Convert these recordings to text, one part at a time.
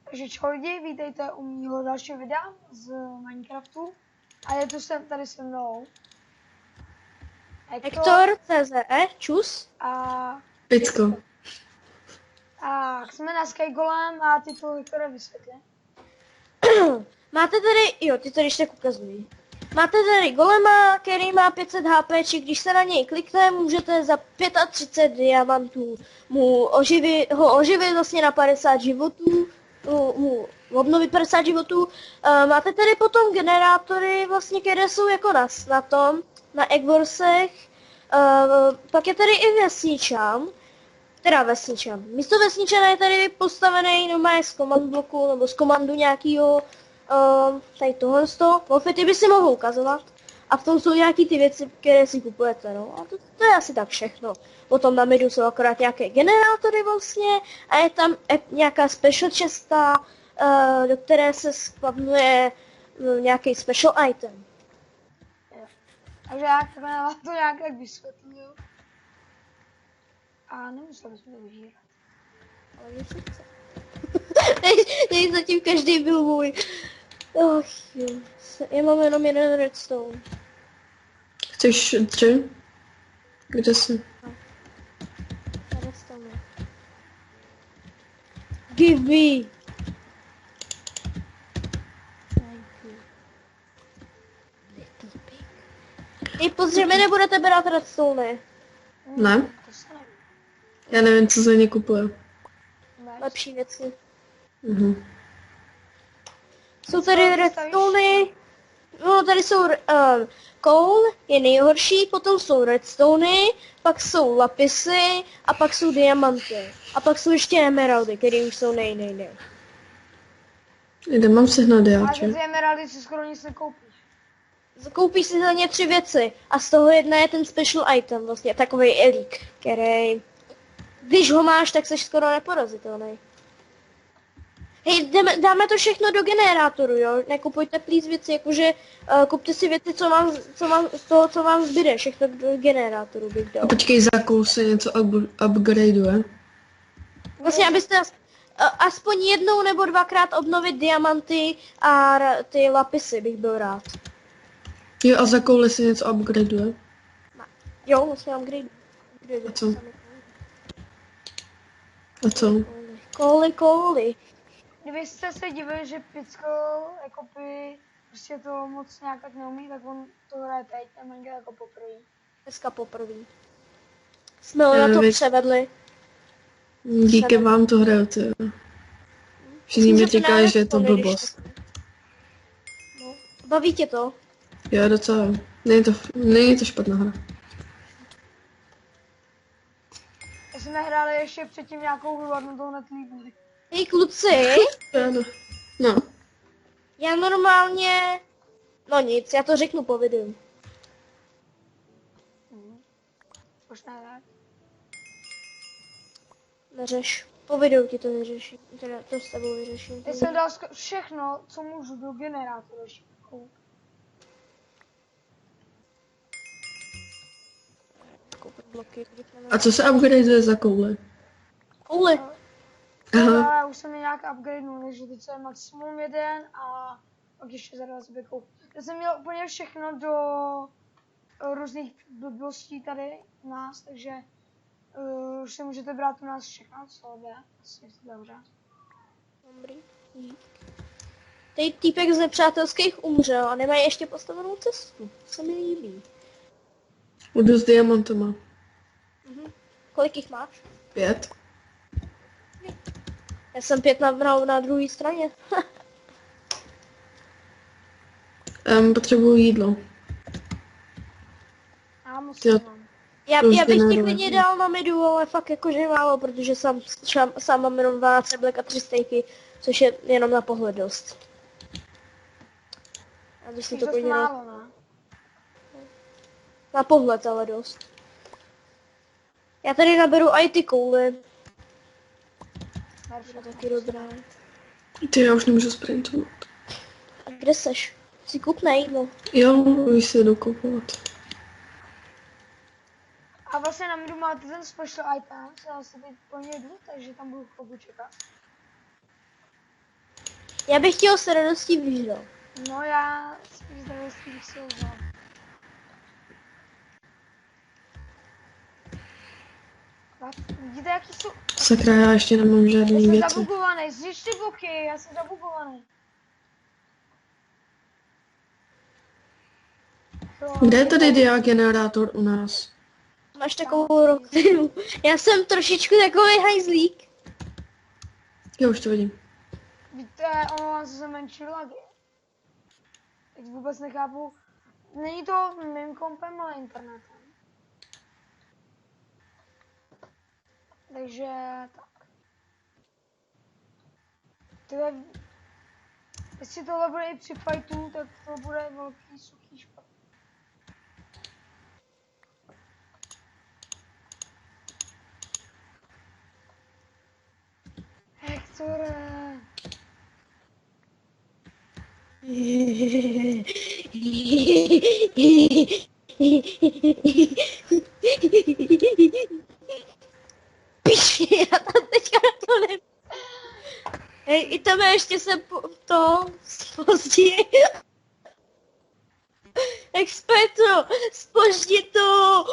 Takže čau lidi, vítejte u mýho dalšího videa z Minecraftu. A je tu tady se mnou Hector CZE, čus. A Picko. A jsme na Skygolem a ty to Hektore vysvětli. Máte tady, jo, ty to ještě tak ukazují. Máte tady golema, který má 500 HP, či když se na něj klikne, můžete za 35 diamantů ho oživit vlastně na 50 životů, mu obnovit 50 životů. Máte tady potom generátory, vlastně, které jsou jako na Eggwarsech. Pak je tady i vesničan. Místo vesničana je tady postavený normálně z command bloku nebo z komandu nějakýho, tady tohle z toho. Wolfy by si mohl ukazovat. A v tom jsou nějaký ty věci, které si kupujete, no. A to je asi tak všechno. Potom na midu jsou akorát nějaké generátory vlastně a je tam nějaká special chesta, do které se skladuje nějaký special item. Takže já vám to nějak tak vysvětluju. A nemuseli jsme to vyžírat. Ale něco chce. Tady zatím každý byl můj. Och jo. Já mám jenom jeden redstone. Chceš 3? Kde jsi? Redstone. Give me. Thank you. Ej, pozře, mi nebudete brát redstone. Ne? Já nevím, co za ně kupuje. Lepší věci. Mhm. Jsou tady redstone. No, tady jsou coal, je nejhorší, potom jsou redstone, pak jsou lapisy a pak jsou diamanty. A pak jsou ještě emeraldy, které už jsou nej. Kde mám sehnat Ale diáče? ty emeraldy si skoro nic nekoupíš. Koupíš si za ně 3 věci a z toho jedna je ten special item, vlastně takový elík, který, když ho máš, tak jsi skoro neporazitelný. Hej, dáme to všechno do generátoru, jo? Nekupujte please věci, jakože kupte si věci, co vám zbyde, všechno do generátoru bych dal. Počkej, za koul se něco upgradeuje. Vlastně, abyste aspoň jednou nebo dvakrát obnovit diamanty a ty lapisy bych byl rád. Jo, a za kouli se něco upgradeuje. Jo, vlastně upgrade. A co? A co? Kouli. Kdybyste se divili, že Picko jakoby prostě to moc nějak tak neumí, tak on to hraje teď, ten Minecraft jako poprvé. Dneska poprvé. Jsme ho na to převedli. Díky vám to hraju, ty. Všichni mi říkají, že je to blbost. No, baví tě to? Jo, docela. Není to špatná hra. My jsme hráli ještě předtím nějakou hru a to hned líbili. Hej kluci, No. já normálně... No nic, já to řeknu po videu. Už ne. Neřeš. Po videu ti to vyřeším. Teda to s tebou vyřeším. Teď jsem dal všechno, co můžu do generátoru. A co se upgradeuje za koule? Kouli. Aha. Já už jsem je nějak upgradenul, takže teď je maximum 1 a pak ještě za 2 zbytkou. Já jsem měl úplně všechno do různých blbostí tady u nás, takže už si můžete brát u nás všechno, co jde. Asi dobře. Dobrý. Tady týpek z nepřátelských umřel a nemají ještě postavenou cestu. Se mi líbí. Jdu s diamantama. Kolik jich máš? 5. Já jsem 5 na druhé straně. Potřebuju jídlo. Já musím. Já bych ti klidně dal na midu, ale fakt jakože málo, protože sám mám jenom 12 jablek a 3 stejky, což je jenom na pohled dost. A když si to klidně málo, ne? Na pohled ale dost. Já tady naberu i ty kouly. To taky dobré. Ty, já už nemůžu sprintovat. A kde seš? Si kup na jídlo. Jo, už se jdu kupovat. A vlastně na midu máte ten special item, já se teď po něj jdu, takže tam budu chvilku čekat. Já bych chtěl s radostí vyžral. No já spíš z radostí bych si ho vzal. Vidíte, jaký jsou... Sakra, já ještě nemám Já žádný jsem věci. zabugovaný, znič ty bloky, já jsem zabugovaný. Kde je tady diagenerátor u nás? Máš takovou roktynu. Já jsem trošičku takový hajzlík. No, Já už to vidím. Víte, ono se menší lagy. Teď vůbec nechápu. Není to mým kompem, ale internetem. Takže tak. Tyhle, jestli tohle bude i při fightu, tak to bude velký suchý špat. Hektore. Piši, já tam teďka na to ne... Hej, i tam ještě se později. Experto, spoždi to!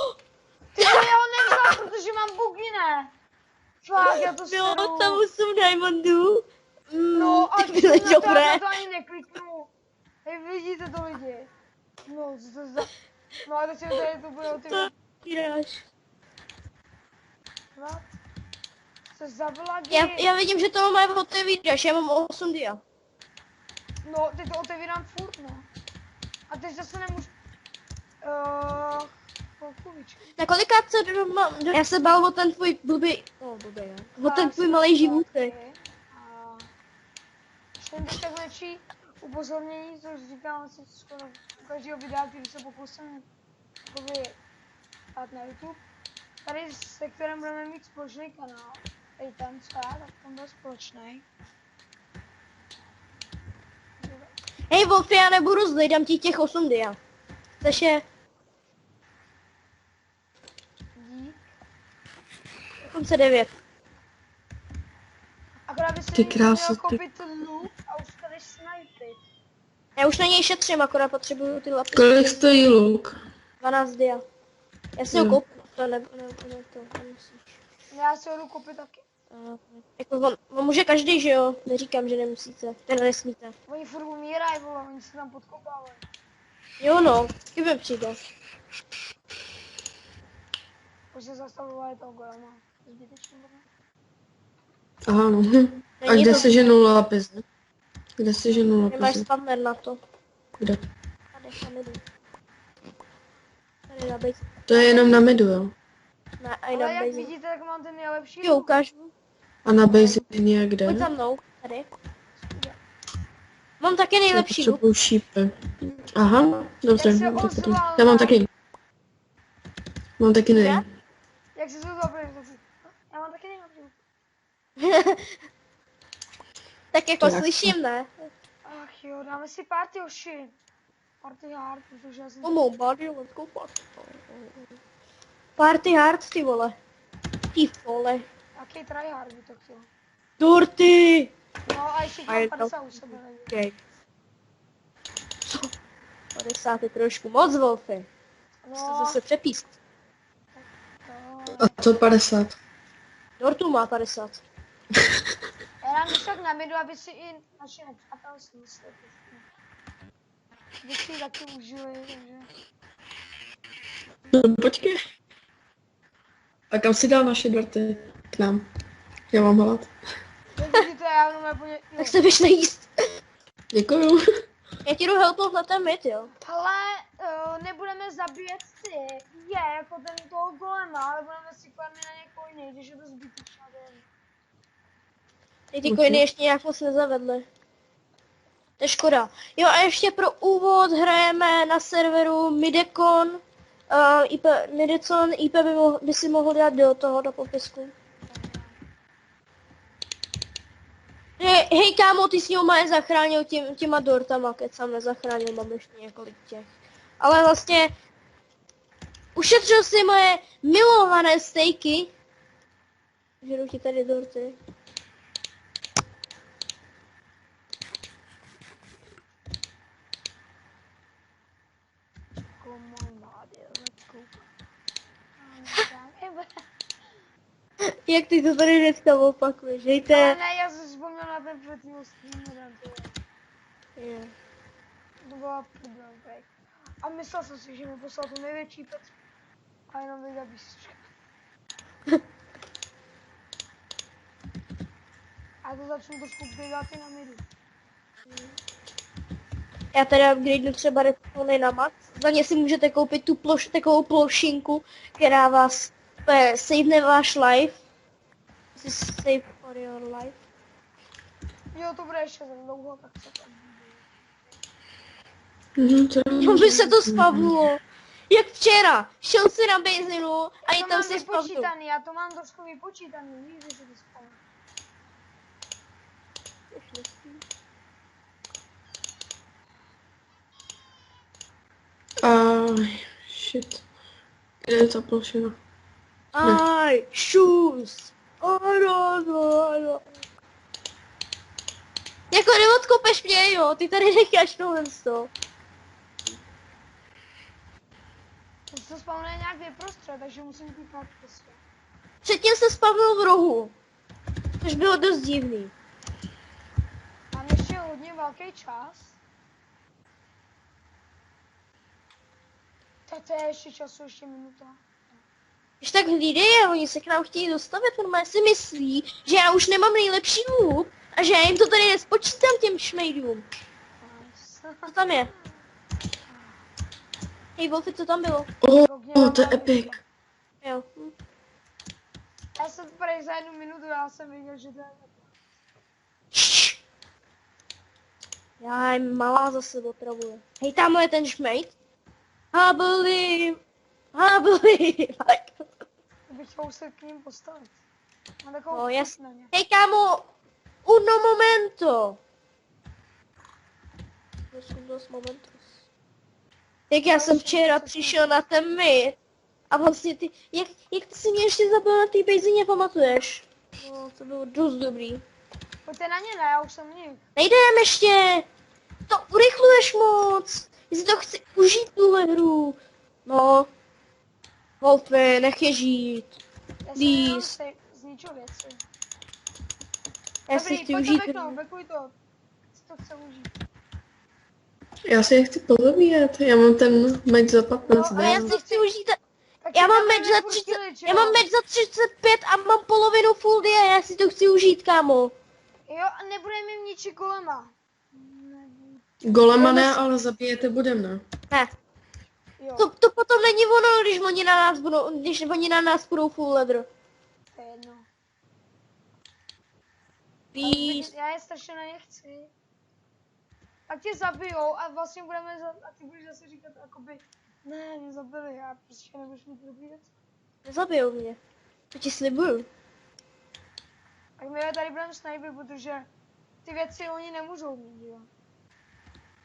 Ty já ho nevzal, protože mám bugy, ne? Fakt, já to Bylo seru. tam 8 diamondů. No a ty byly dobré. já to ani nekliknu. Hej, vidíte to lidi? No, co to za... No a teď tady to bude ty... To vyráš. What? Co za vlagy? Já vidím, že toho mají otevíráš, já mám 8 dia. No, teď to otevírám furt, no. A teď zase nemůžu... Chvilkuvičku. Na kolikátce mám? Já se bál o ten tvůj blbý... blbý, jo. O ten tvůj malej živůtek. Jsem teď tak lepší upozornění, což říkám asi skoro u každého videa, který se pokusím dát na YouTube. Tady se kterým budeme mít společný kanál. Tady ten co já, tak ten byl společný. Hej Wolfy, já nebudu zlej, dám ti těch 8 dia. Chceš je? Dík. Dokonce 9. Akorát by se Ty mi kráso, měl ty- kopit luk a už tady snipit. Já už na něj šetřím, akorát potřebuju ty lapy. Kolik stojí luk? 12 dia. Já si ho Jo. koupím, to nemusíš. Já si ho jdu kopit taky. Jako on může každý, že jo? Neříkám, že nemusíte. Teda nesmíte. Oni furt umírají, vole, oni se tam podkopávají. Jo no, kdyby přijde. Už se zastavovali toho golema. Zbytečně bude. Aha, no. A Není kde to- se ženou lápis? Kde se ženou Nemáš lápis? spawner na to. Kde? Tady, tam jdu. Tady na base. To je jenom na midu, jo? Na, a Ale na jak base. vidíte, tak mám ten nejlepší. Jo, ukážu. A na base je kde? Pojď za mnou. Tady. Mám taky Já nejlepší luk. potřebuju šípy. Aha, dobře, Jak se dobře, potom. ozval, Já mám ne? taky. Mám taky nej. Jak se to zabrali? Já mám taky nejlepší. Tak jako To jak slyším, ne? Ach jo, dáme si party oši. Party hard, protože já jsem... Omou, body, let's go party. Party hard, ty vole. Ty vole. Jaký tryhard by to chtěl. Dorty! No a ještě A je mám to- 50 u sebe. nevím. Okay. 50 je trošku moc, Wolfy. Jste No, zase přepíst. to... A co 50? Dortu má 50. Já dám když tak na midu, aby si i naši nepřátelé si mysleli. By si ji taky užili, takže... No, počkej. A kam si dal naše dorty? K nám. Já mám hlad. Jak vidíte, já jenom úplně... Tak se běž najíst. Děkuju. Já ti jdu helpnout na ten mid, jo. Ale nebudeme zabíjet ty, jako ten toho golema, ale budeme si kladně na ně coiny, když je to zbytečná věc. Ty coiny ještě nějak moc nezavedly. To je škoda. Jo a ještě pro úvod hrajeme na serveru Midecon. Midecon IP by si mohl dát do toho, do popisku. Hej kámo, ty s ním mě zachránil těma dortama, keď jsem nezachránil, mám ještě několik těch. Ale vlastně Ušetřil si moje milované stejky. Žeru ti tady dorty. Come on, body, let's go. Jak ty to tady hnedka opakuješ, Ale hejte. ne, já jsem vzpomněl na ten předtím streamer, Je. to byla problém, okay. A myslel jsem si, že mi poslal tu největší pecku. A jenom vyjde písnička. A to začnu trošku běgat i na midu. Já tady upgradenu třeba redstone na max. Za ně si můžete koupit tu takovou plošinku, která vás savene váš life. This is save for your life. Jo, to bude ještě za dlouho, tak co tam. No by se to spavnulo. Jak včera. Šel si na bazinu a i To tam mám si spavnul. vypočítaný, já to mám trošku vypočítaný, víš, že se to spavnu. Shit. Kde je ta plošina? Aj, shoes. Ano. Jako neodkopeš mě, jo, ty tady necháš tohle to. To se spavnuje nějak vyprostřed, takže musím kliknout prostě. Předtím se spavnul v rohu. Což bylo dost divný. Mám ještě hodně velký čas. Tak to je ještě času, ještě minuta. Když tak hlídej a oni se k nám chtějí dostavit, normálně si myslí, že já už nemám nejlepší loot a že já jim to tady nespočítám těm šmejdům. Nice. Co tam je? Hej Wolfy, co tam bylo? To je epic. Jo. Já jsem prej za 1 minutu, já jsem viděl, že to je Šš. Já jim malá zase otravuje. Hej, tamhle je ten šmejd. I believe. bych mohl se k ním postavit. Mám takovou No, chuť jasně. na ně. Hej kámo, uno momento. Dos momentos. Jak já jsem včera přišel na ten mid a vlastně ty, jak ty si mě ještě zabil na té bazině, pamatuješ? No, to bylo dost dobrý. Pojďte na ně, ne, já už jsem u nich. Nejdem ještě! To urychluješ moc! Jestli to chci užít tuhle hru. No. Wolfy, nech je žít. Já jsem jenom Please. zničil věci. Já si Dobrý, chci pojď užít to backnout, hru. backuj to. Si to chce užít. Já si je chci pozabíjet. Já mám ten meč za 15 Ale já dál. si chci užít... Tak Já si mám dáme meč za furt 30... chvíli, Já mám meč za 35 a mám polovinu full dia, já si to chci užít, kámo. Jo, a nebudeme jim ničit golema. Golema ne, ale zabijete budem, ne? Ne, Jo, to potom není ono, když oni na nás budou full leather. to je jedno. Please. Já je strašně na ně chci. A tě zabijou a vlastně budeme a ty budeš zase říkat jakoby ne, mě zabili, já prostě nebudeš mít dobrý věc. Nezabijou mě. To ti slibuju. Tak my je tady budeme snajpit, protože ty věci oni nemůžou mít, jo.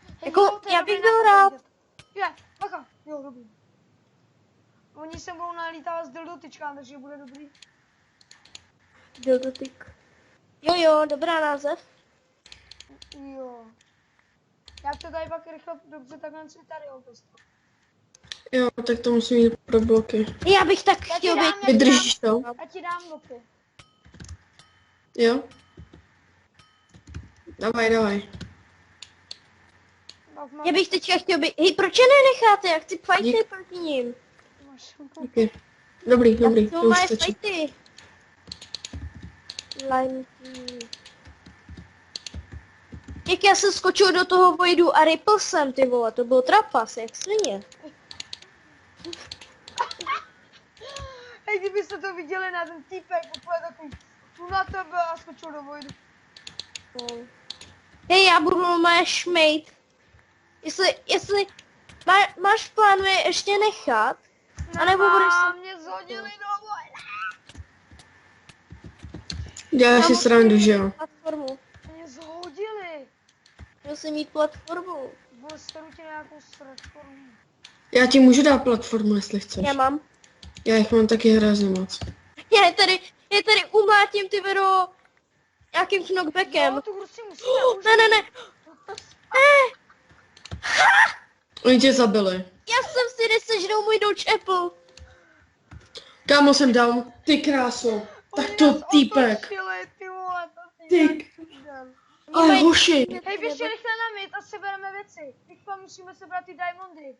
Hej, Jako, jo, to je já dobrý bych byl nápad, rád. vidět. Je, bacha, jo, dobrý. Oni se budou nalítávat s dildotyčkám, takže bude dobrý. Dildotyk. Jo, dobrá název. Jo. Já to tady pak rychle dobře takhle si tady otestu. Jo, tak to musím jít pro bloky. Já bych tak Já ti chtěl dám, být... já ti Vydržíš to? Já ti dám bloky. Jo? Давай. Já bych teďka chtěl být... Hej, proč je nenecháte? Já chci fighty Dík. proti ním. Okay. Dobrý, Já to chci už moje stačí. fighty. Line. Jak já jsem skočil do toho vojdu a ripl jsem, ty vole, to byl trapas, jak svině. Hej, kdybyste to viděli na ten týpek, úplně takový tu na tebe a skočil do vojdy. Hej, já budu moje šmejd. Jestli máš v plánu je ještě nechat, anebo budeš se... mě zhodili do vojdy. Děláš si srandu, že jo? Platformu. Mě zhodili. Měl jsem mít platformu. Byl seru tě nějakou platformu. Já ti můžu dát platformu, jestli chceš. Já mám. Já jich mám taky hrozně moc. Já tady umlátím ty Vero nějakým knockbackem. Jo, tu hru si musíme užít. Ne. Oni tě zabili. Já jsem si nesežral můj Dodge Apple. Kámo, jsem down. Ty kráso. Tak Oni to nás týpek. otočili, ty vole, to si Ty. nevídem. Ale hoši. Hej, běžte rychle na mid a sebereme věci. Rychle musíme sebrat ty diamondy.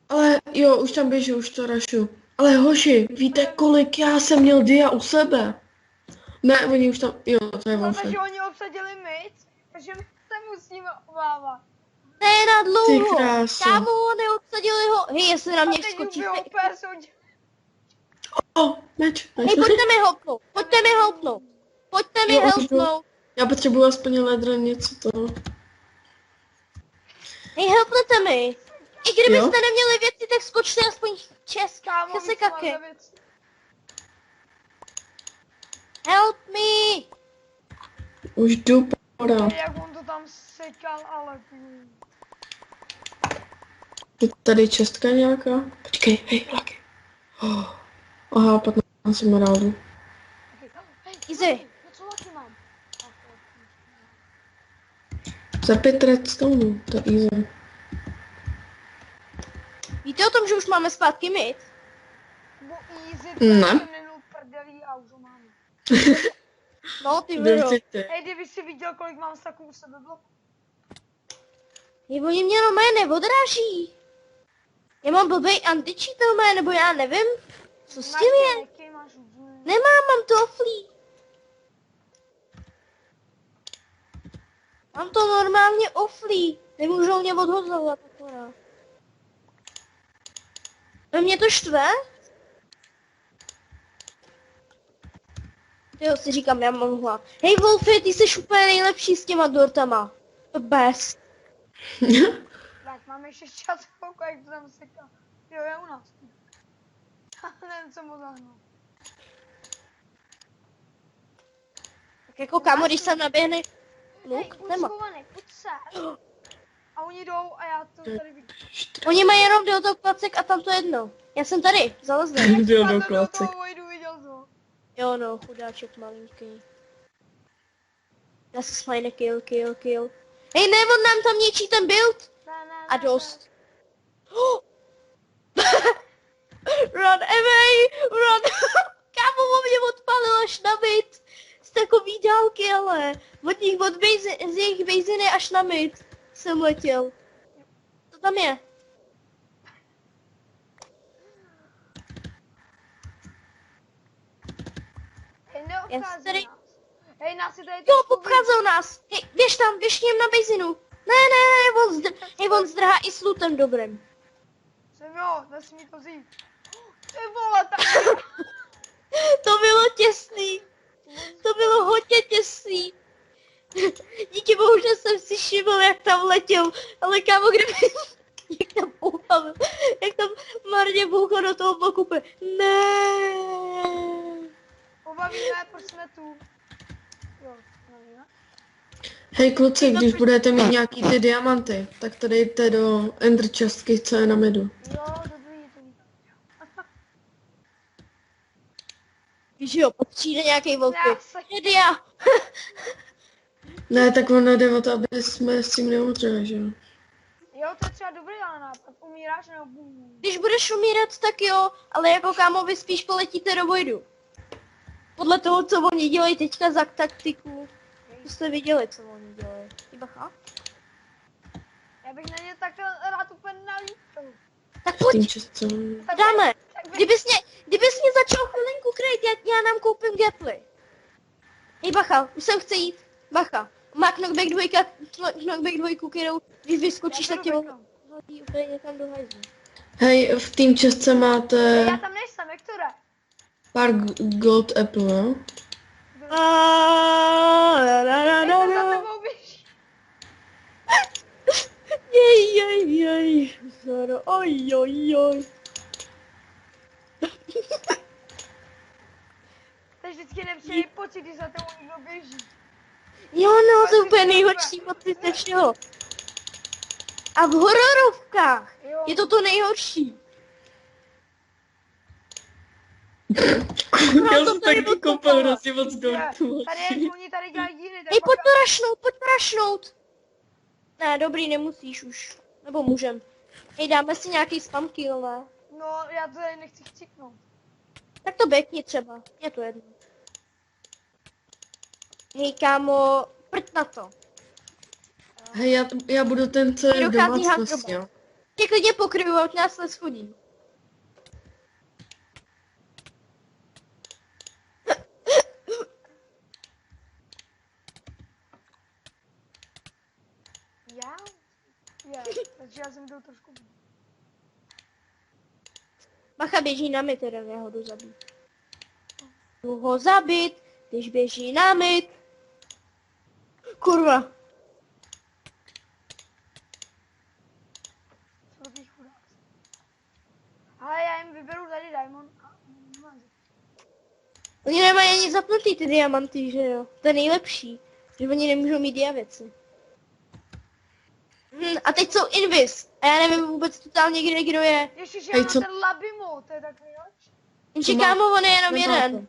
Ale jo, už tam běžu, už to rašu. Ale hoši, víte kolik já jsem měl dia u sebe? Ne, oni už tam, jo, to je Wolfie. Protože oni obsadili mid, takže my se musíme obávat. To je na Ty dlouho. kráso. Kámo, neobsadili ho. Hej, jestli na A mě teď skočíte. ubijou persu. O, meč. Hej, pojďte mi helpnout. Pojďte mi Jo, helpnout. Já potřebuji aspoň ledra něco to. Hej, helpnete mi. I kdybyste Jo? neměli věci, tak skočte aspoň česká. Kámo, Se víc máte kaky. věci. Help me. Už jdu podat. Hej, jak on to tam sekal, ale ty. Je tady čestka nějaká? Počkej, hej, Lucky. Oh. Aha, 15 emeraldů. Easy. No co taky mám? Za 5 redstone, to easy. Víte o tom, že už máme zpátky mid? Bo easy, Ne. jsem minul prdelí a už ho mám. No, ty Vero. Hej, kdyby si viděl, kolik mám staků u sebe bloku. Hej, oni mě normálně neodráží. Já mám blbej anti-cheat normálně, nebo já nevím. Co s tím je? Jaký máš úplně? Nemám, mám to oflí. Mám to normálně oflí. Nemůžou mě odhozovat akorát. No mě to štve? Jo, si říkám, já mám hlad. Hej Wolfie, ty jsi úplně nejlepší s těma dortama. The best. Tak, máme ještě čas, jak to tam seká. Jo, je u nás. Nevím, co mu zahnul. Tak jako kámo, když sem naběhne luk, Hej, nemá. uschovaný, pojď se. A oni jdou a já to tady vidím. Oni mají jenom deotoklacek a tam to jedno. Já jsem tady, zalezne. Byl do Já jsem do klacek. toho vojdu, viděl to. Jo no, chudáček malinký. Já se smajne kill. Hej, ne, on nám tam ničí ten build. Ne. A dost. Run away, run. Kámo, on mě odpalil až na mid. Z takový dálky, ale. Z jejich bejziny až na mid jsem letěl. Co tam je? Hej, Já neobchází tady- nás. Hej, nás je tady Jo, trošku obcházel nás. Hej, běž k něm na bejzinu. Ne, on zdrhá i s lootem dobrým. víc. Jsem jo, nesmí to vzít. Ty vole, tak To bylo těsný. To bylo hodně těsný. Díky bohu, že jsem si všiml, jak tam letěl. Ale kámo, kdyby... Jak tam marně bouchal do toho bloku. Ne. pobavíme, proč jsme tu. Jo, nevíme. Hej kluci, když budete mít nějaký ty diamanty, tak to dejte do ender chestky, co je na midu. Jo, dobrý, to vítám. Víš jo, pak přijde nějaký Já velký. se... Jedia. Ne, tak ono jde o to, aby jsme s tím neumřeli, že jo? Jo, to je třeba dobrý ale nápad. Umíráš nebo bum. Když budeš umírat, tak jo, ale jako kámo, vy spíš poletíte do vojdu. Podle toho, co oni dělají teďka za taktiku. To jste viděli, co oni dělají. Bacha. Já bych na ně takhle rád úplně nalítl. Tak Tím pojď, čestem. dáme. Tak bych... Kdybys mě začal chvilinku krejt, já nám koupím gaply. Hej bacha, už jsem chce jít. Bacha. Má knockback dvojku, kterou když vyskočíš, tak tě hodí úplně někam do hajzlu. Hej, v tým čestce máte Já tam nejsem, jak to jde? pár gold apple, jo? Hej, to za tebou běží. Jej. Zoro, oj. To je vždycky nepříjemný pocit, když za tebou někdo běží. Jo no, to je úplně nejhorší pocit ze všeho. A v hororovkách Jo. je to to nejhorší. Já to jsem tady taky odkopala. koupil hrozně moc Že dortů. Tady, oni tady dělají díry, Hej, pojď to rašnout. Ne, dobrý, nemusíš už. Nebo můžem. Hej, dáme si nějaký spam kill, ne? No, já to tady nechci chcípnout. Tak to backni třeba. Je to jedno. Hej, kámo, prd na to. Hej, já budu ten celý v Dochází domácnosti, Hantroba. jo. Tě klidně pokryju, ať nás neschodí. Já? Takže já jsem byl trošku... Bacha, běží na mid, teda já ho jdu zabít. Jdu ho zabít, když běží na mid. Kurva. Velký chudák. Ale já jim vyberu tady diamond a... Oni nemají ani zapnutý ty diamanty, že jo? To je nejlepší. Že oni nemůžou mít diavěci. A teď jsou invis. A já nevím vůbec totálně kdo je. Ještě, že Hej, já mám co- ten labimo, to je tak nejlepší. Jenže Co má- kámo, on je jenom Nemáte. jeden.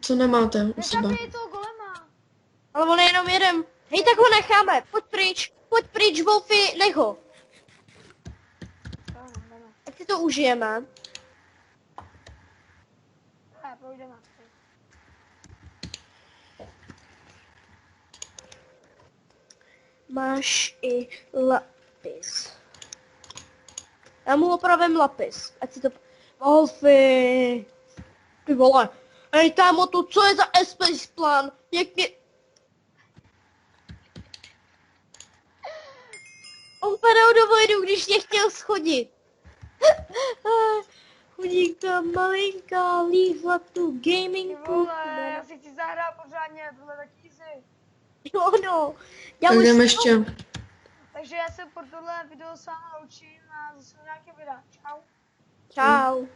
Co nemáte u sebe? Nezabij toho golema. Ale on je jenom jeden. Hej, tak ho necháme. Pojď pryč, Wolfy, nech ho. Jdeme. Tak si to užijeme. Ne, projdeme. Máš i lapis. Já mu opravím lapis. Ať si to... Wolfy. Ty vole. Hej, támo, to co je za space plán? Jak mě... On padal do vojdu, když mě chtěl schodit. Chudíka malinká lízla tu Ty gaming vole, já si chci zahrát pořádně, tohle tak easy. Jo, no. Já Tak už jdeme jsem- ještě. Takže já se po tohle video s vámi loučím a zase nějaké videa. Čau. Čau.